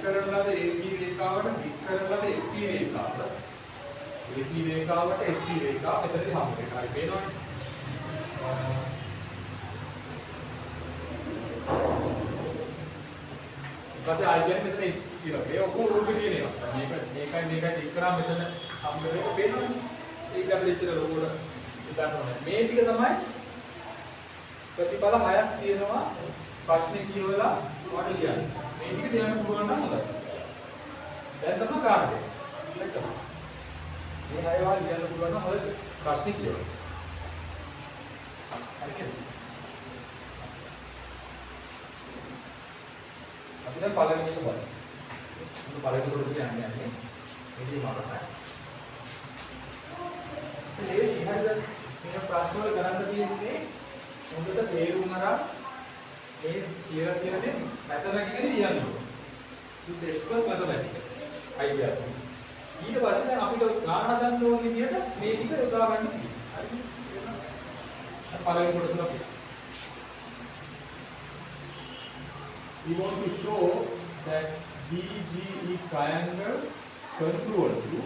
කරන ලද AP රේඛාවට දික් කරන ලද FP රේඛාව AP රේඛාවට FP රේඛාව මෙතනදී හම්බ වෙනවා. හරි පේනවනේ. ඊපස්සේ ආයෙත් මෙතන x කියලා. මේ ඔක්කොම රූපේ තියෙනවා. මේකයි දික් කරා මෙතන හම්බ වෙන්නේ පේනවනේ. ඒක අපිට ඉතල ලෝකවල ඉදන්න ඕනේ. මේ ටික තමයි ප්‍රතිඵල 6ක් තියෙනවා. ප්‍රශ්නේ කියවලා ඔයාලට ලියන්න. මේ ටික ලියන්න පුළුවන් නම් හොඳයි. දැන් තමයි කාර්යය. ඉලක්කම. මේ 6 වා ලියන්න පුළුවන් නම් හොඳයි. ප්‍රශ්නේ කියවන්න. හරිද? අපි දැන් පළවෙනි එක බලමු. පළවෙනි කොට කියන්නේ මේකේ මාතෘකාව. මේ සිහරද මේ ප්‍රශ්න වල ගණන් තියෙන්නේ හොඳට තේරුම් අරන් මේ කියලා කියන්නේ මැතමැටිකලි ලියන්න ඕනේ. it is plus mathematical ideas. ඊට පස්සේ දැන් අපිට ගාන හදන්න ඕන විදිහට මේ ටික යොදා ගන්න තියෙනවා. හරිද? පළවෙනි කොට තුන අපි. We want to show that BGE triangle congruent to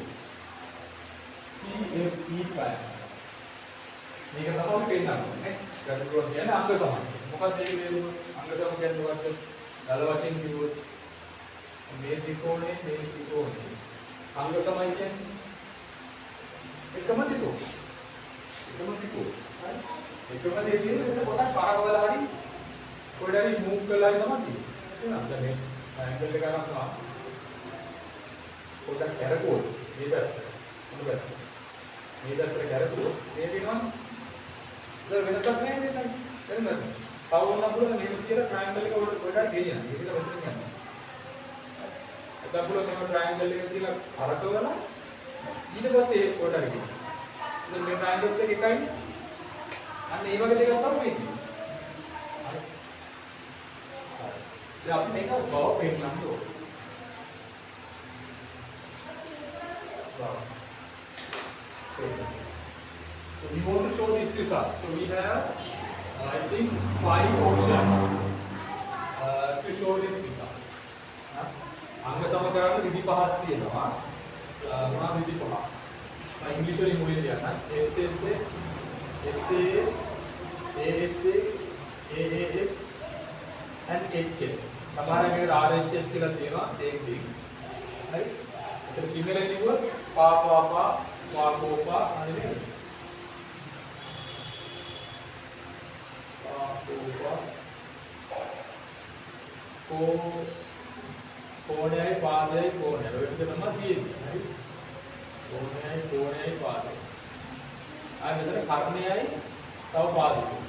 CFE triangle. මේක තමයි අපි පෙන්නන්නේ. congruent කියන්නේ අංග සමාන. මොකක්ද මේ වේරුව? අංග සම කියන්නේ මොකක්ද? දල වශයෙන් කිව්වොත් මේ ත්‍රිකෝණේ අංග සමයි කියන්නේ එකම ත්‍රිකෝණ. එකම ත්‍රිකෝණ. හරි? එකම දේ තියෙන්නේ පොඩක් පාරවල හරි පොඩ්ඩක් මූව් කරලා තමයි තියෙන්නේ. එහෙනම් දැන් මේ ට්‍රයැන්ගල් එක ගන්නවා. පොඩ්ඩක් කැරකුවොත් මේ පැත්ත. මොන පැත්ත? මේ පැත්තට කැරකුවොත් මේ වෙනවා. ඒක වෙනසක් නැහැ නේද? එහෙනම් තවන්න පුළුවන් මේ විදිහට ට්‍රයැන්ගල් එක පොඩ්ඩක් ගෙනියන්න. ඒක මෙතන යනවා. එතකොට පුළුවන් මේ ට්‍රයැන්ගල් එක කියලා අරකවලා ඊට පස්සේ පොඩ්ඩක් ගෙනියන්න. ඉතින් මේ ට්‍රයැන්ගල්ස් එක එකයි. අන්න ඒ වගේ දෙයක් තමයි මේක. So we make a wow page number. Wow. Okay. So we want to show this result. So we have, I think, 5 options to show this result. අංග සමකරණ විදි පහක් තියෙනවා. මොනවා විදි පහ? ඉංග්‍රීසි වලින් මුලින් ලියන්න. SSS, SAS, ASA, AAS and HL. සමහර මේකට RHS කියලා තියෙනවා same thing. හරි? ඒක සිංහලෙන් ලියුවොත් පාපෝපා හරිද? පාපෝපා කෝණයයි පාදයයි කෝණය. ඔය ටික තමයි තියෙන්නේ. හරි? කෝණයයි පාදයයි. ආ මෙතන කර්ණයයි තව පාදයයි.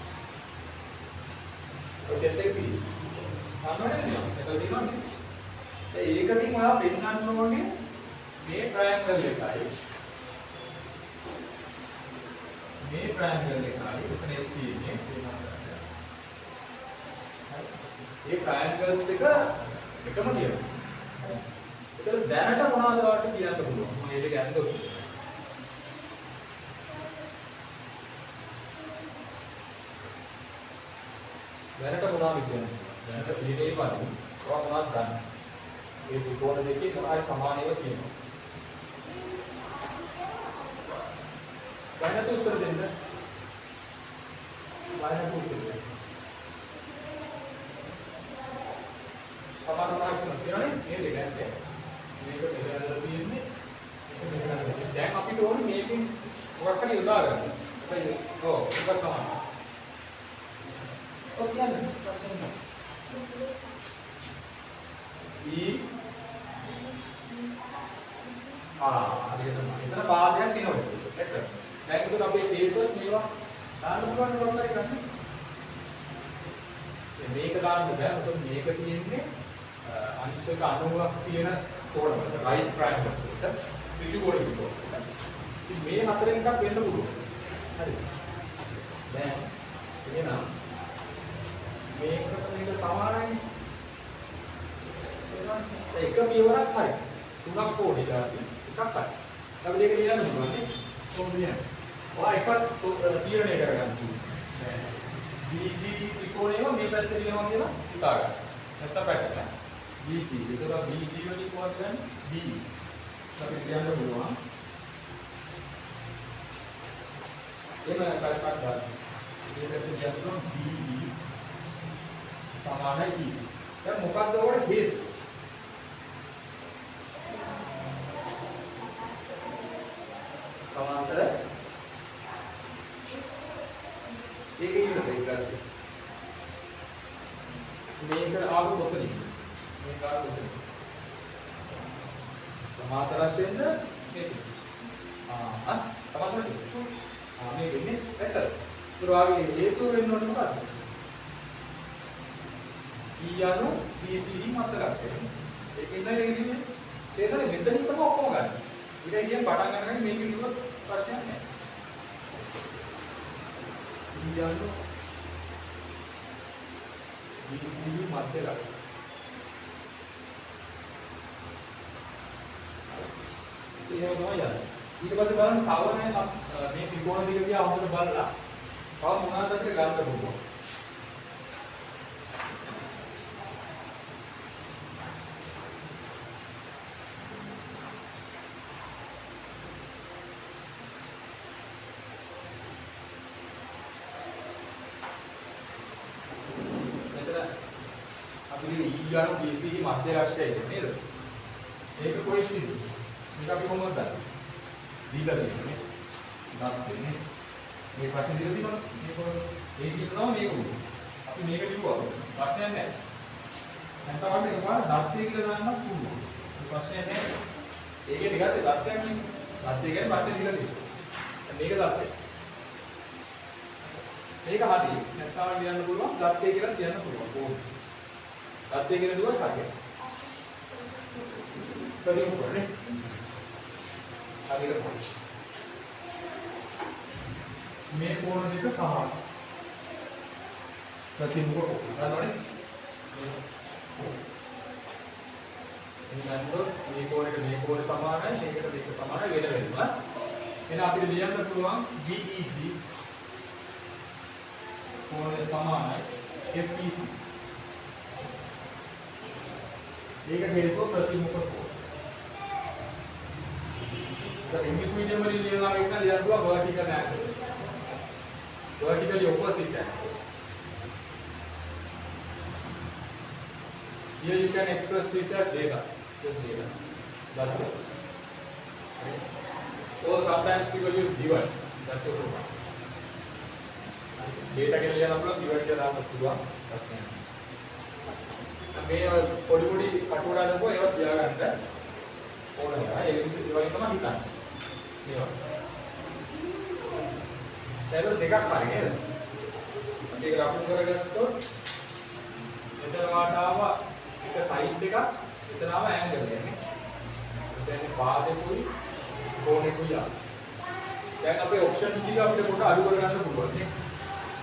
ඔය දෙක තියෙන්නේ. ඒකකින් ඔයා පෙන්නන්න ඕනේ මේ ට්‍රයැන්ගල් එකයි මේ ට්‍රයැන්ගල් එකයි එතන තියෙන්නේ ඒ ට්‍රයැන්ගල්ස් දෙක එකම තියෙනවා. ඒතර දැනට මොනවද ඔයාලට කියන්න පුළුවන්? මම ඒක ගන්නකො දැනට මොනවද කියන්නේ? දැනට පිළිදේ පාඩු ඔයා මොනවද ගන්න? මේ ත්‍රිකෝණ දෙකේ මොනවායි සමානව තියෙනවා. දැනට උත්තර දෙන්න. දැනට උත්තර දෙන්න. සමානව තියෙනවනේ මේ දෙක ඇත්තේ. මේක මෙහෙරලා තියෙන්නේ. මේක මෙහෙරලා තියෙන්නේ. දැන් අපිට ඕනේ මේකෙන් මොකක් හරි යොදා ගන්න. ඔව් ඒක තමයි. ඔව් කියන්නේ හරියට තමයි. එතන පාදයක් එනවා. එතන. දැන් ඒක අපේ තේසස් මේවා දාන්න පුළුවන් මොකක්ද කරන්නේ? මේක දාන්න බෑ. මොකද මේක තියෙන්නේ අංශක 90ක් තියෙන කෝණ වල රයිට් ට්‍රයැන්ගල්ස් වලට ඍජු කෝණ විතර. ඉතින් මේ හතරෙන් එකක් වෙන්න පුළුවන්. හරිද? දැන් එහෙනම් මේකට මේක සමානයි. ඒක පියවරක් හරි. තුනක් ඕනේ ඊට එකක් හරි. අපි දෙක ලියන්න පුළුවන් නේ. කොහොමද ලියන්නේ? ඔයා එකක් තීරණය කරගන්න ඕනේ. BG ත්‍රිකෝණයම මේ පැත්තේ ලියනවා කියලා හිතා ගන්න. නැත්තම් පැටලෙනවා. BG. ඒතර BG වලින් කොහොමද ගන්නේ? BE. අපිට කියන්න පුළුවන්. එහෙම කරපක් ගන්න. ඒකට කියනවා BE සමානයි EC. දැන් මොකක්ද ඔකට හේතුව? සමාන්තර ඒකේ ඉන්න දෙයක් ගන්න. මේක ආපු කොතනින්ද? මේක ආපු කොතනින්ද? සමාන්තරස් වෙන්න මේක. සමාන්තරස්. මේක ඉන්නේ පැත්තට. ඒ වගේ හේතුව වෙන්න ඕනේ මොකද්ද? E යනු BCD මතලක් වෙනවා. ඒකෙන් නේද ඉන්නේ? තේරෙනවද? මෙතනින් තමයි ඔක්කොම ගන්න. ඊට කියන පටන් ගන්නකම් මේක ඉන්නවත් ප්‍රශ්නයක් නැහැ. E යනු BCD මතලක්. ඒක තමයි යන්නේ. ඊට පස්සේ බලන්න තව මේ ත්‍රිකෝණ දිග දිහා හොඳට බලලා තව මොනවාද අපිට ගන්න පුළුවන්. ඊගාන BCD මධ්‍ය ලක්ෂ්‍යය නේද? මේක කොයි ස්ථිතිද? මේක අපි කොහොමද දන්නේ? දීලා දෙන්නේ. දාත් දෙන්නේ. මේ ප්‍රශ්නේ දීලා තියෙනවා. මේක ඒ කියනවා මේක උඩ. අපි මේක ලිව්වා. ප්‍රශ්නයක් නැහැ. නැත්නම් එකපාර දත්තේ කියලා දාන්නත් පුළුවන්. ප්‍රශ්නයක් නැහැ. ඒකේ නිකන් දත්තයක් නෙමෙයි. දත්තේ කියන්නේ ප්‍රශ්නේ දීලා තියෙනවා. මේක දත්තේ. මේක හරි. නැත්නම් ලියන්න පුළුවන් දත්තේ කියලා කියන්න පුළුවන්. කොහොමද? දත්තේ කියලා දුවා හරියට. කලින් කරන්නේ. හරියට පොඩි. මේ කෝණ දෙක සමානයි. ප්‍රතිමුඛ කෝණ. හරිනේ? එහෙනම් මේ කෝණයට මේ කෝණ සමානයි, මේකට මේක සමානයි වෙන වෙනම. එහෙනම් අපිට ලියන්න පුළුවන් BEG කෝණය සමානයි FEC. ඒක හේතුව ප්‍රතිමුඛ කෝණ. දැන් ඉංග්‍රීසි මීඩියම් වලින් ලියනවා කියන ලියන්න පුළුවන් vertical angle. Vertically opposite angle. Here you can express this as data. Just data. That's it. So sometimes people use divide. That's also one. Data can ලියන්න පුළුවන් divide කරලා පුළුවන්. මේ පොඩි පොඩි කටුවරා දක්වා ඒවා තියාගන්න ඕනේ. ඒක වගේ තමයි හිතන්නේ. මේවා. ඒක දෙකක් හරි නේද? අපි ඒක රපු කරගත්තොත් මෙතන වාටාව එක සයිඩ් එකක් එතනම ඇන්ගල් එක නේ. එතන පාදෙකුයි කෝණෙකුයි ආ. දැන් අපේ ඔප්ෂන්ස් ටික අපිට පොඩ්ඩක් අඩු කරගන්න පුළුවන් නේ.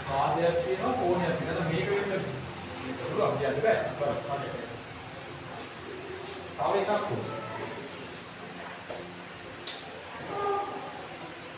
පාදයක් තියෙනවා කෝණයක් තියෙනවා. මේක වෙන්න පුළුවන් කියන්න බෑ. තව එකක්